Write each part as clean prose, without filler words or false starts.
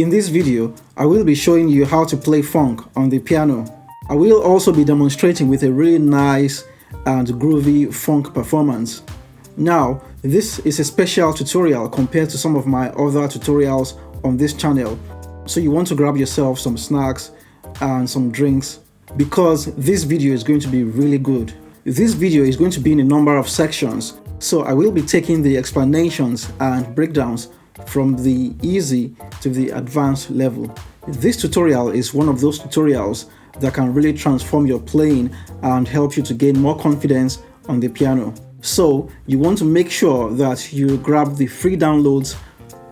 In this video, I will be showing you how to play funk on the piano. I will also be demonstrating with a really nice and groovy funk performance. Now, this is a special tutorial compared to some of my other tutorials on this channel. So you want to grab yourself some snacks and some drinks because this video is going to be really good. This video is going to be in a number of sections. So I will be taking the explanations and breakdowns from the easy to the advanced level. This tutorial is one of those tutorials that can really transform your playing and help you to gain more confidence on the piano. So you want to make sure that you grab the free downloads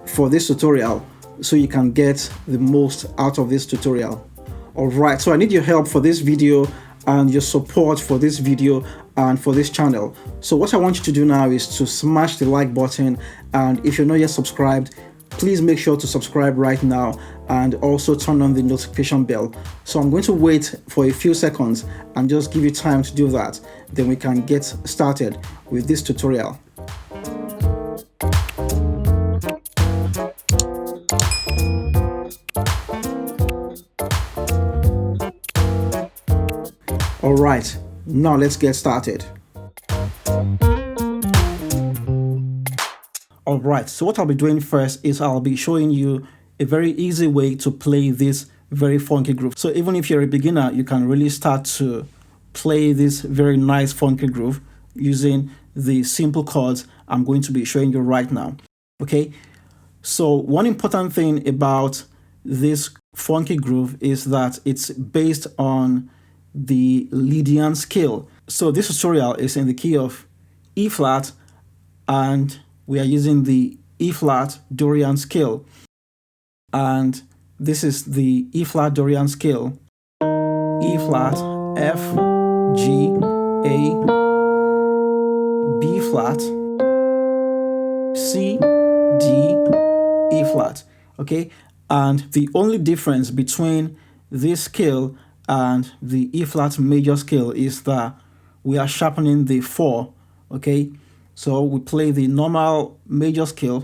for this tutorial so you can get the most out of this tutorial. Alright, so I need your help for this video and your support for this video and for this channel. So what I want you to do now is to smash the like button, and if you're not yet subscribed, please make sure to subscribe right now and also turn on the notification bell. So I'm going to wait for a few seconds and just give you time to do that. Then we can get started with this tutorial. Alright, now let's get started. Alright, so what I'll be doing first is I'll be showing you a very easy way to play this very funky groove. So even if you're a beginner, you can really start to play this very nice funky groove using the simple chords I'm going to be showing you right now. Okay, so one important thing about this funky groove is that it's based on the Lydian scale. So this tutorial is in the key of E flat, and we are using the E flat Dorian scale, and this is the E flat Dorian scale: E flat, F, G, A, B flat, C, D, E flat. Okay, and the only difference between this scale and the E flat major scale is that we are sharpening the 4. Okay, so we play the normal major scale,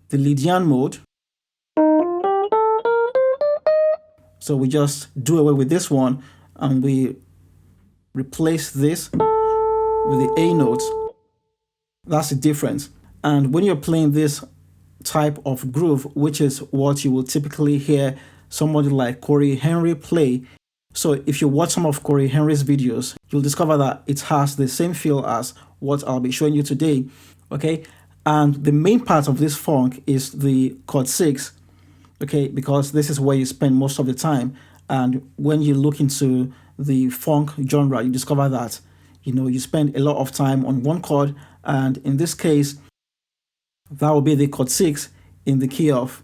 the Lydian mode. So we just do away with this one and we replace this with the A notes. That's the difference. And when you're playing this type of groove, which is what you will typically hear somebody like Cory play. So if you watch some of Cory videos, you'll discover that it has the same feel as what I'll be showing you today. Okay, and the main part of this funk is the chord 6. Okay, because this is where you spend most of the time. And when you look into the funk genre, you discover that you spend a lot of time on one chord, and in this case that will be the chord 6 in the key of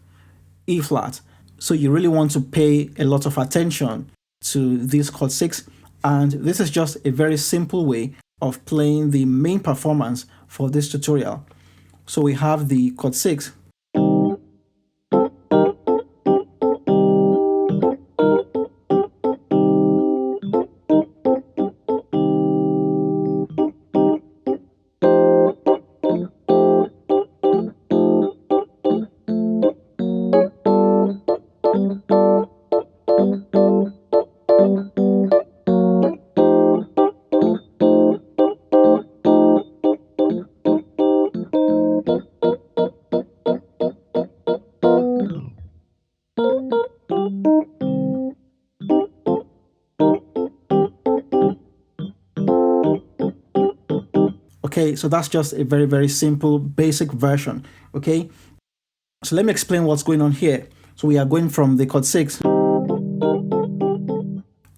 E flat. So you really want to pay a lot of attention to this chord 6, and this is just a very simple way of playing the main performance for this tutorial. So we have the chord 6. Okay, so that's just a very, very simple basic version. Okay, so let me explain what's going on here. So we are going from the chord 6,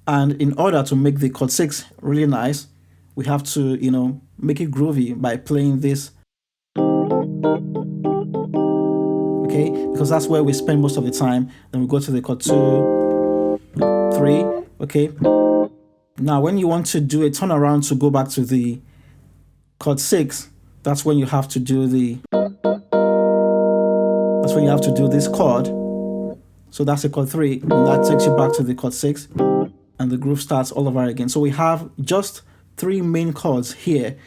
and in order to make the chord 6 really nice, we have to make it groovy by playing this. Okay, because that's where we spend most of the time. Then we go to the chord 2, 3. Okay, now when you want to do a turnaround to go back to the chord 6, that's when you have to do this chord. So that's the chord 3, and that takes you back to the chord 6, and the groove starts all over again. So we have just 3 main chords here: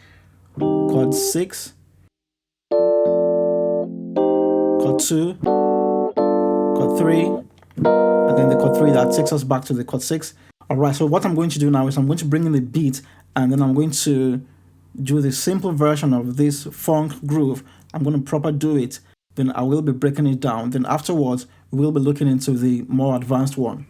chord 6, chord 2, chord 3, and then the chord 3 that takes us back to the chord 6. Alright, so what I'm going to do now is I'm going to bring in the beat, and then I'm going to do the simple version of this funk groove. I'm going to proper do it, then I will be breaking it down. Then afterwards, we'll be looking into the more advanced one.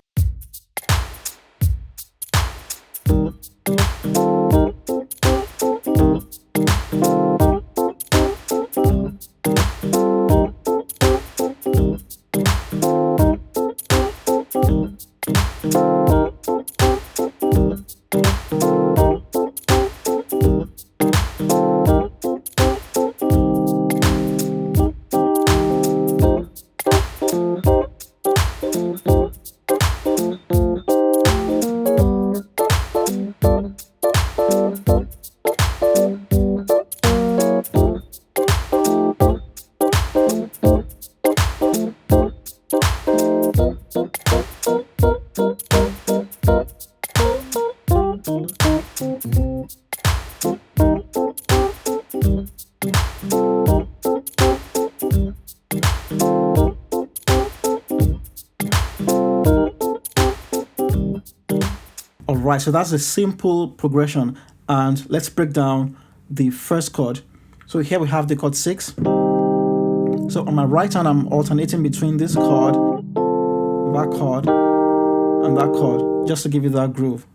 Alright, so that's a simple progression, and let's break down the first chord. So here we have the chord 6. So on my right hand, I'm alternating between this chord, that chord, and that chord, just to give you that groove.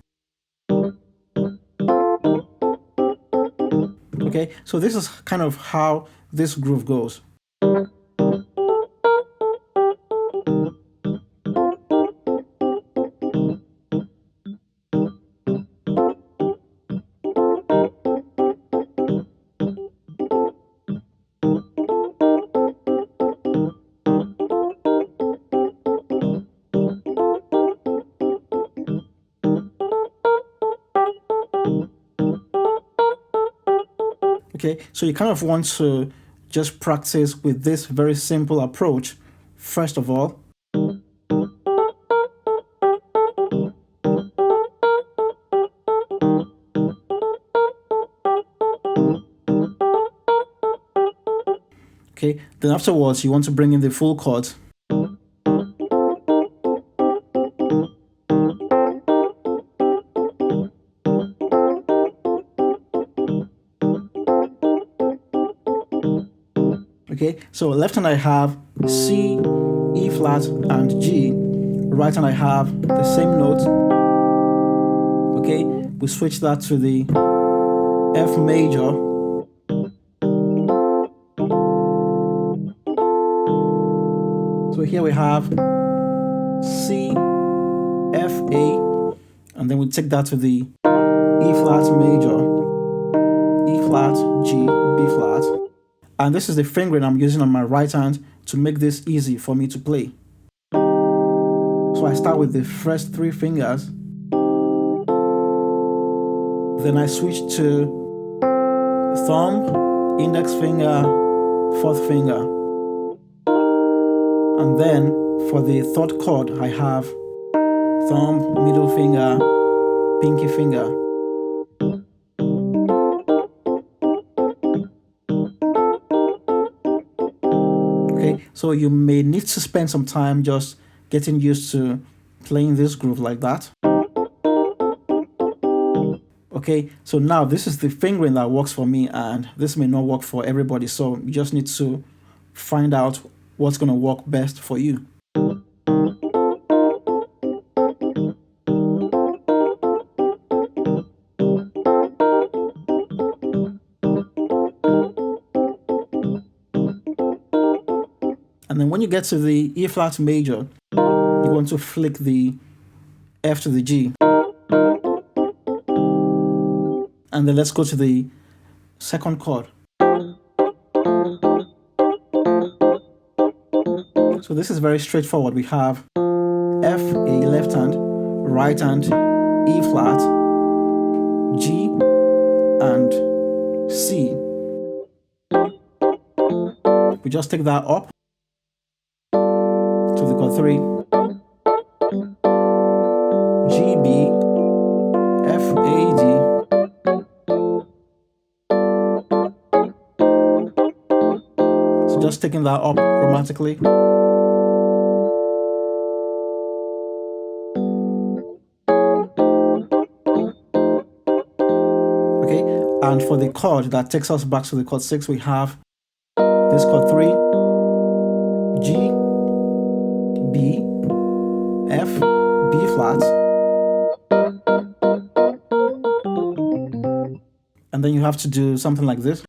Okay, so this is kind of how this groove goes. Okay, so you kind of want to just practice with this very simple approach, first of all. Okay, then afterwards you want to bring in the full chords. Okay, so left hand I have C, E flat, and G. Right hand I have the same note. Okay, we switch that to the F major. So here we have C, F, A, and then we take that to the E flat major, E flat, G, B flat. And this is the fingering I'm using on my right hand to make this easy for me to play. So I start with the first 3 fingers. Then I switch to thumb, index finger, 4th finger. And then for the 3rd chord, I have thumb, middle finger, pinky finger. Okay, so you may need to spend some time just getting used to playing this groove like that. Okay, so now this is the fingering that works for me, and this may not work for everybody, so you just need to find out what's going to work best for you. And then when you get to the E flat major, you want to flick the F to the G. And then let's go to the 2nd chord. So this is very straightforward. We have F, A left hand, right hand, E flat, G, and C. We just take that up to the chord 3, G, B, F, A, D. just taking that up chromatically. Okay, and for the chord that takes us back to the chord 6, we have this chord 3, G, B, F, B flat, and then you have to do something like this,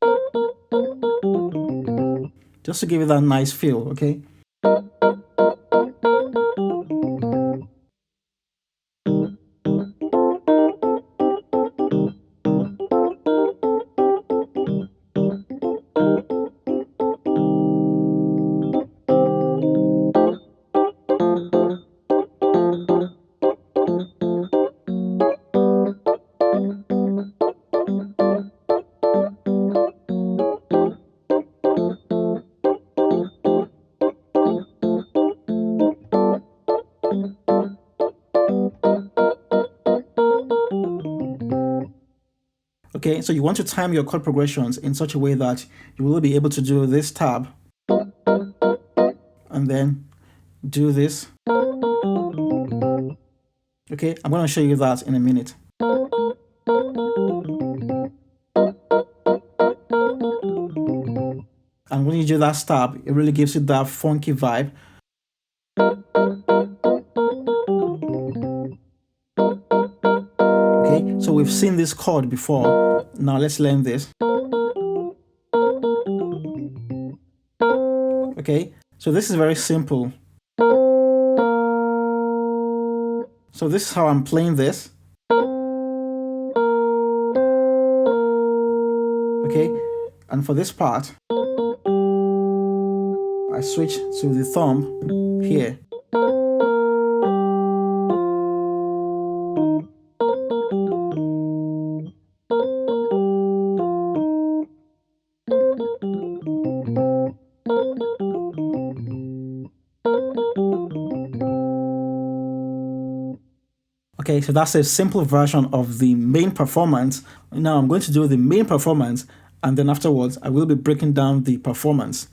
just to give it that nice feel, okay? Okay, so you want to time your chord progressions in such a way that you will be able to do this tab and then do this. Okay, I'm going to show you that in a minute. And when you do that stab, it really gives you that funky vibe. Okay, so we've seen this chord before. Now let's learn this. Okay, so this is very simple. So this is how I'm playing this. Okay, and for this part, I switch to the thumb here. Okay, so that's a simple version of the main performance. Now I'm going to do the main performance, and then afterwards I will be breaking down the performance.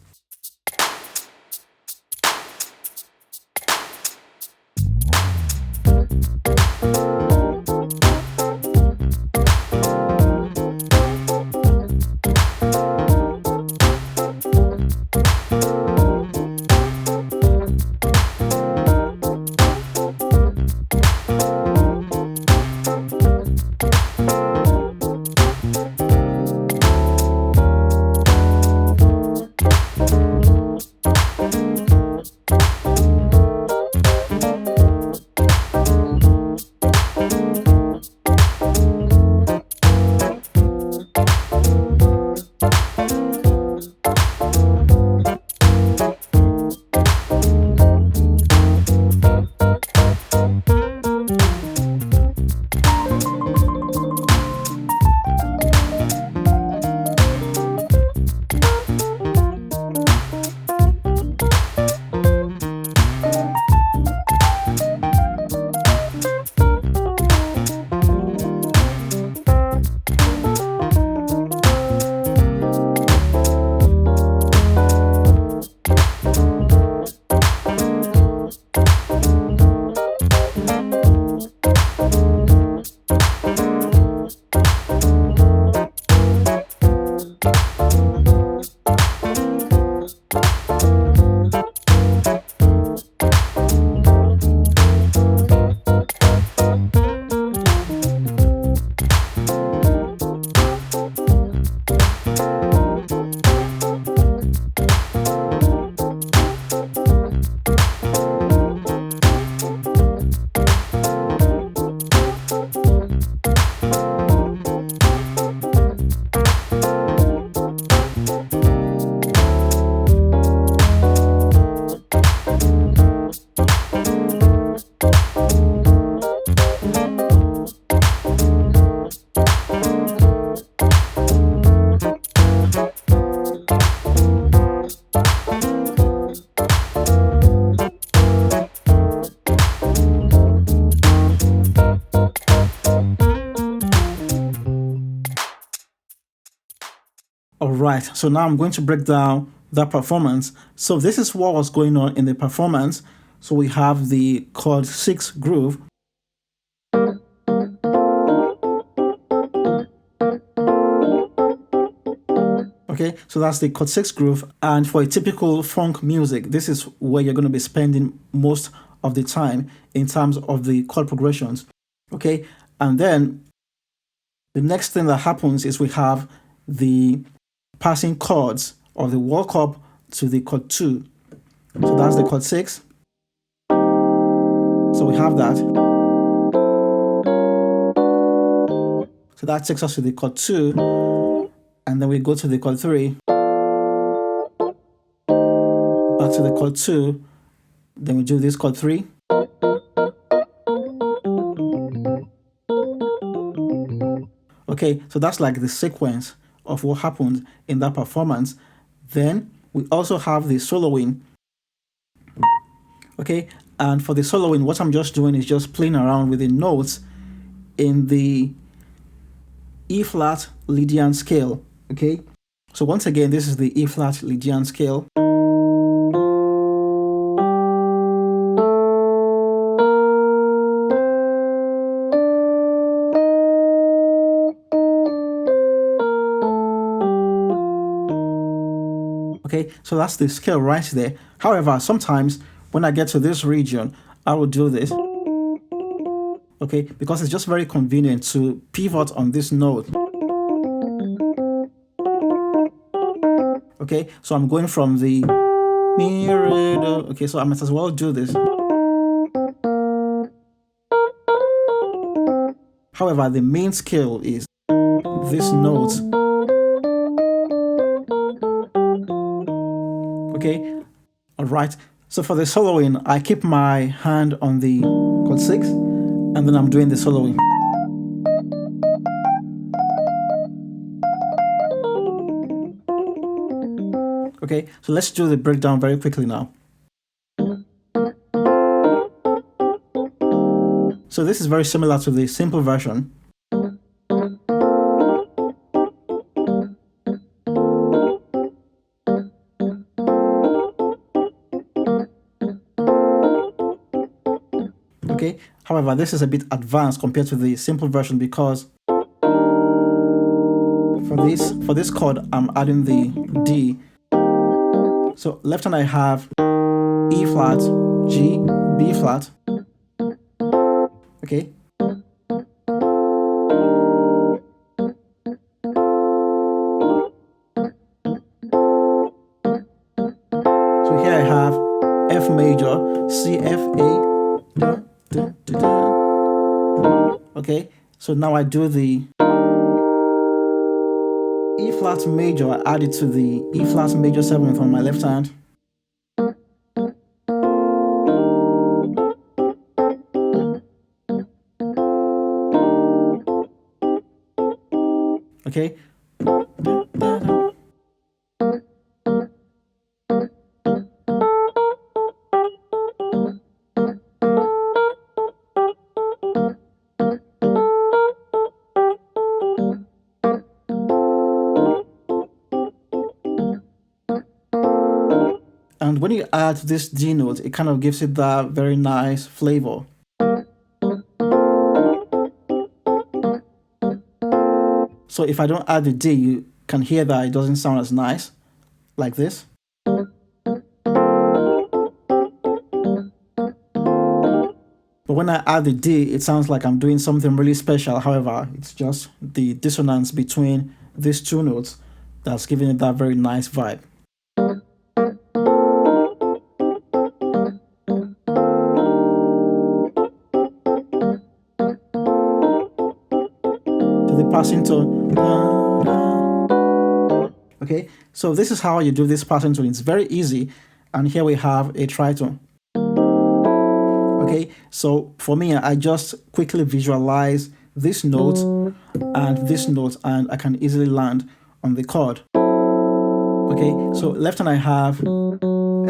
Alright, so now I'm going to break down that performance. So this is what was going on in the performance. So we have the chord 6 groove. Okay, so that's the chord 6 groove. And for a typical funk music, this is where you're going to be spending most of the time in terms of the chord progressions. Okay, and then the next thing that happens is we have the passing chords of the walk up to the chord 2. So that's the chord 6. So we have that. So that takes us to the chord 2. And then we go to the chord 3. Back to the chord 2. Then we do this chord 3. Okay, so that's like the sequence of what happened in that performance. Then we also have the soloing. Okay, and for the soloing, what I'm just doing is just playing around with the notes in the E flat Lydian scale. Okay, so once again, this is the E flat Lydian scale. Okay, so that's the scale right there. However, sometimes when I get to this region, I will do this. Okay, because it's just very convenient to pivot on this note. Okay, so I'm going from the mi, re, do. Okay, so I might as well do this. However, the main scale is this note. Okay, all right. So for the soloing, I keep my hand on the chord 6, and then I'm doing the soloing. Okay, so let's do the breakdown very quickly now. So this is very similar to the simple version. Okay, however, this is a bit advanced compared to the simple version because for this chord, I'm adding the D. So left hand I have E flat, G, B flat. Okay. So here I have F major, C, F, A. Okay, so now I do the E flat major, I add it to the E flat major 7th on my left hand. Okay. And when you add this D note, it kind of gives it that very nice flavor. So if I don't add the D, you can hear that it doesn't sound as nice, like this. But when I add the D, it sounds like I'm doing something really special. However, it's just the dissonance between these two notes that's giving it that very nice vibe. To the passing tone. Okay, so this is how you do this passing tone. It's very easy. And here we have a tritone. Okay, so for me, I just quickly visualize this note and this note, and I can easily land on the chord. Okay, so left hand I have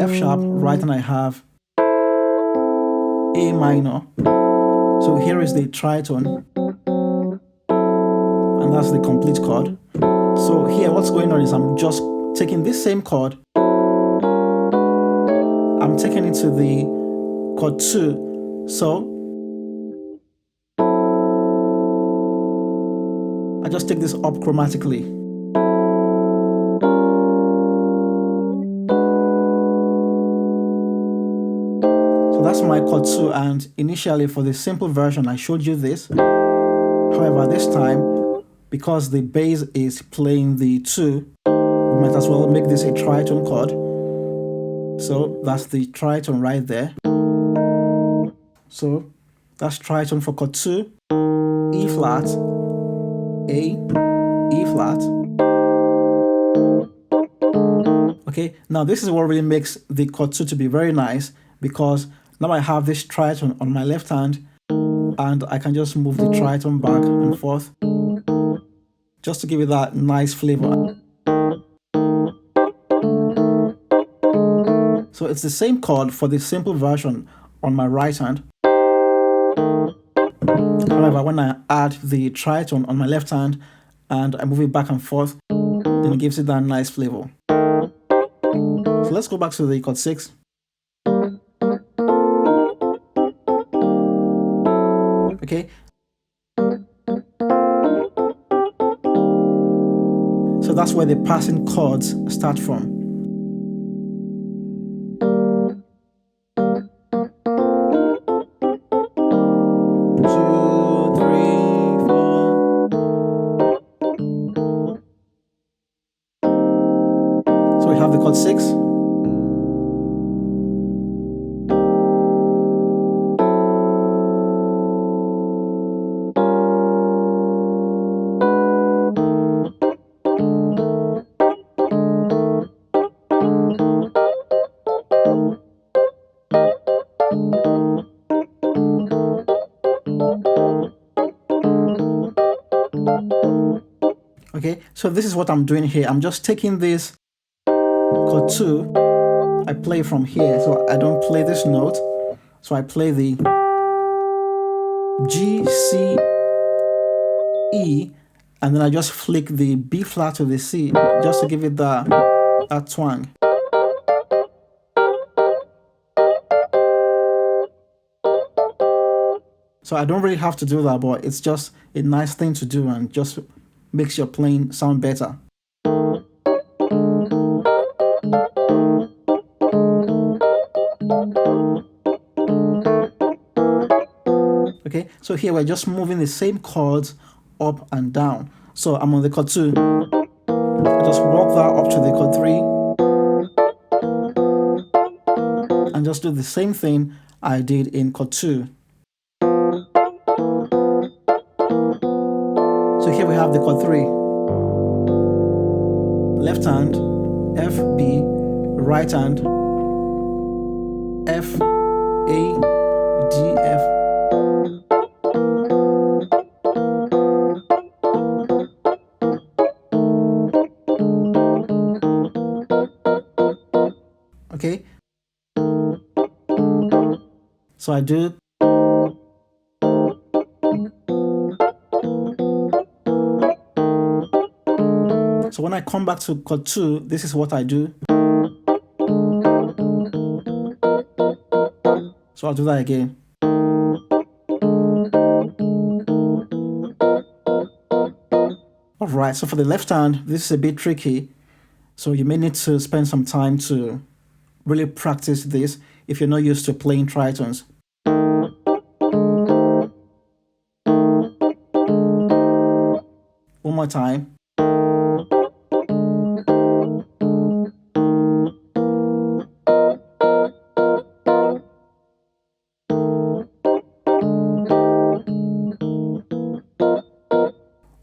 F sharp, right hand I have A minor. So here is the tritone, and that's the complete chord. So here what's going on is I'm just taking this same chord I'm taking it to the chord 2. So I just take this up chromatically. So that's my chord 2, and initially for the simple version I showed you this. However, this time, because the bass is playing the 2, we might as well make this a tritone chord. So that's the tritone right there. So that's tritone for chord 2, E flat, A, E flat. Okay, now this is what really makes the chord 2 to be very nice, because now I have this tritone on my left hand, and I can just move the tritone back and forth just to give it that nice flavor. So it's the same chord for the simple version on my right hand. However, when I add the tritone on my left hand and I move it back and forth, then it gives it that nice flavor. So let's go back to the chord 6. Okay. So that's where the passing chords start from. So we have the chord 6. Okay, so this is what I'm doing here. I'm just taking this chord 2, I play from here, so I don't play this note. So I play the G, C, E, and then I just flick the B flat to the C just to give it that twang. So I don't really have to do that, but it's just a nice thing to do and just makes your playing sound better. Okay, so here we're just moving the same chords up and down. So I'm on the chord 2. I just walk that up to the chord 3 and just do the same thing I did in chord 2. So here we have the chord 3. Left hand, F, B, right hand, F, A, D, F. Okay, so I do. So when I come back to chord 2, this is what I do. So I'll do that again. Alright, so for the left hand, this is a bit tricky. So you may need to spend some time to really practice this if you're not used to playing tritones. One more time.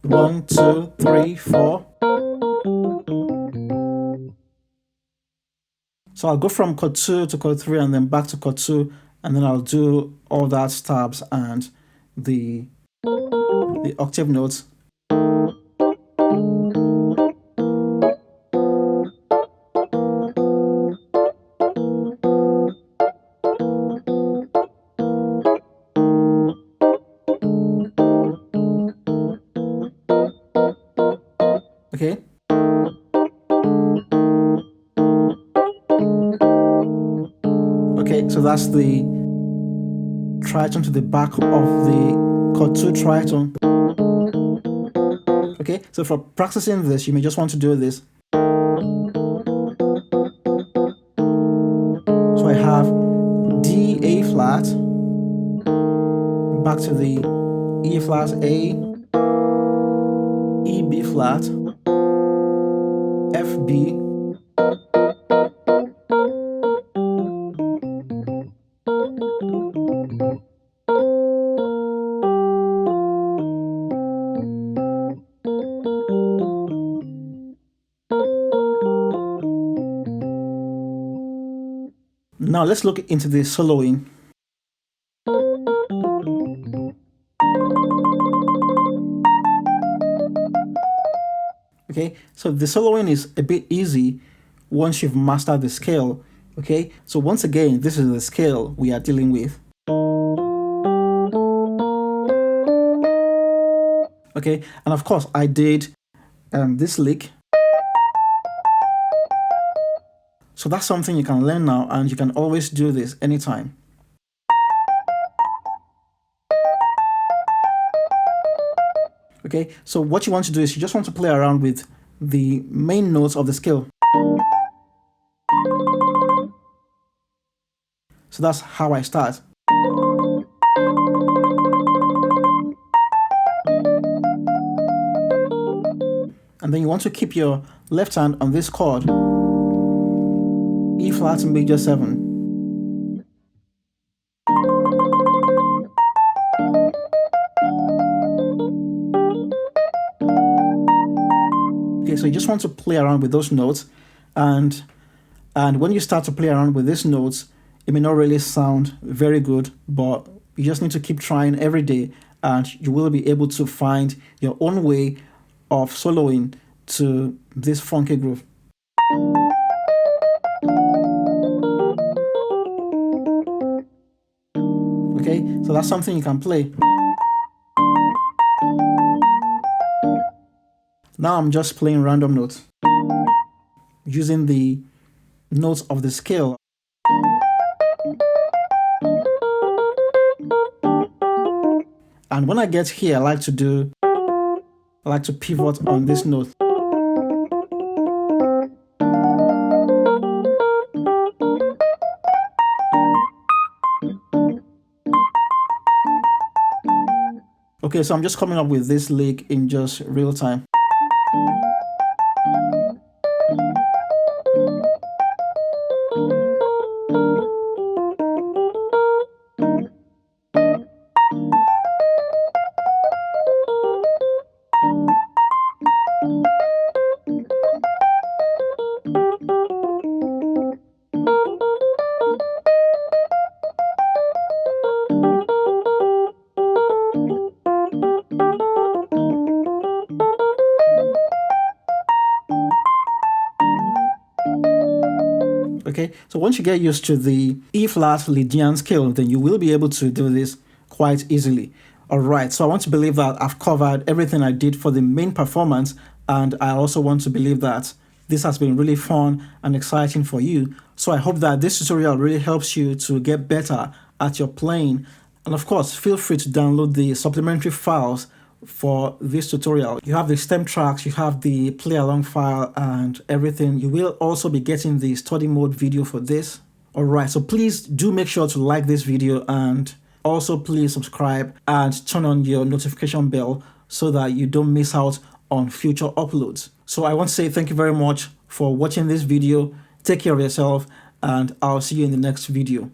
One, two, three, four. So I'll go from chord 2 to chord 3 and then back to chord 2, and then I'll do all that stabs and the octave notes. Okay. Okay, so that's the tritone to the back of the chord 2 tritone. Okay, so for practicing this, you may just want to do this. So I have D, A flat, back to the E flat, A, E, B flat, F, B, Now let's look into the soloing. Okay, so the soloing is a bit easy once you've mastered the scale. Okay, so once again, this is the scale we are dealing with. Okay, and of course I did this lick. So that's something you can learn now, and you can always do this anytime. Okay, so what you want to do is you just want to play around with the main notes of the scale. So that's how I start. And then you want to keep your left hand on this chord, E flat major 7. Okay, so you just want to play around with those notes, and when you start to play around with these notes, it may not really sound very good, but you just need to keep trying every day, and you will be able to find your own way of soloing to this funky groove. Okay, so that's something you can play. Now I'm just playing random notes using the notes of the scale. And when I get here, I like to pivot on this note. Okay, so I'm just coming up with this lick in just real time. Okay, so once you get used to the E flat Lydian scale, then you will be able to do this quite easily. Alright, so I want to believe that I've covered everything I did for the main performance, and I also want to believe that this has been really fun and exciting for you. So I hope that this tutorial really helps you to get better at your playing. And of course, feel free to download the supplementary files for this tutorial. You have the stem tracks, you have the play along file and everything. You will also be getting the study mode video for this. Alright, so please do make sure to like this video, and also please subscribe and turn on your notification bell so that you don't miss out on future uploads. So I want to say thank you very much for watching this video. Take care of yourself, and I'll see you in the next video.